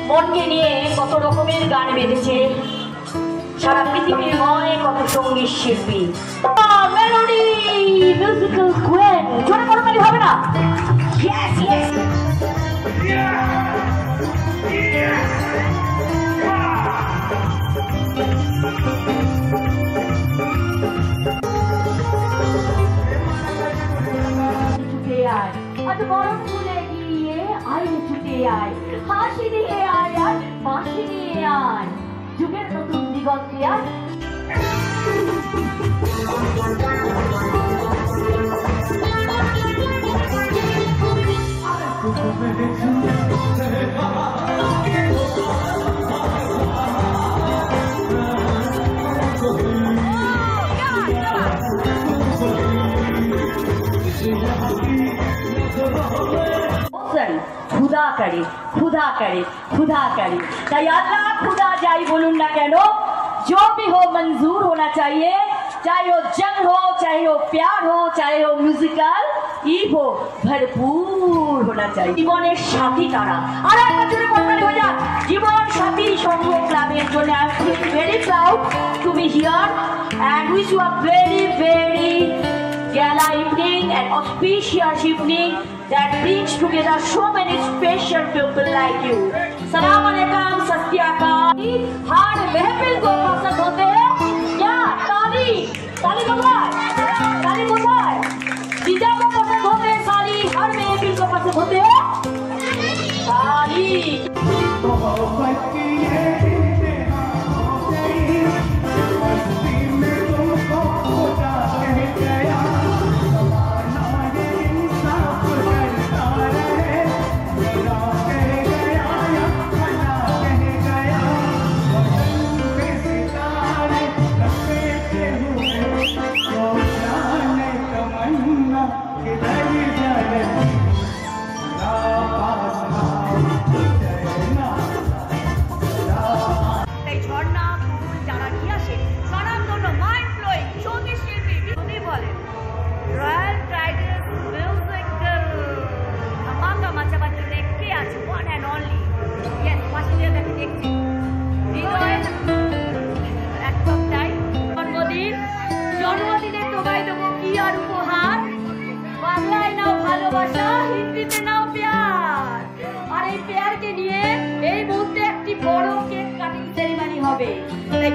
মনকে নিয়ে কত রকমের গান বেঁধেছে সারা পৃথিবীর মনে, কত সঙ্গীত শিল্পী। মেলোডি মিউজিক্যাল কুইন, জোরে করতালি হবে না? Yes yes. ছুটে আয়, আজ বরং ভুলে গিয়ে আয় ছুটে আয়, হাসি দিয়ে আয় আর বাঁশি নিয়ে আয়, যুগের নতুন দিগন্তে আয়। खुदा करे खुदा करे खुदा करे, ताई अल्लाह खुदा जाई बोलूं ना केनो, जो भी हो मंजूर होना चाहिए, चाहे वो जंग हो, चाहे वो प्यार हो, चाहे वो म्यूजिकल ईद हो, भरपूर होना चाहिए। জীবনের সাথী তারা আর একটা জোরে করতালি হয়ে যাক। জীবন সাথী সংঘ ক্লাবের জন্য I am very proud to B here and wish you a very very gala evening and auspicious evening that brings together so many special people like you. Salam alaikum, satyakal. हर महफिल को पसंद होते हैं क्या? ताली ताली बजाए, ताली बजाए। जीजा को पसंद होते हैं ताली, हर महफिल को पसंद होते हैं ताली।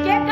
কেক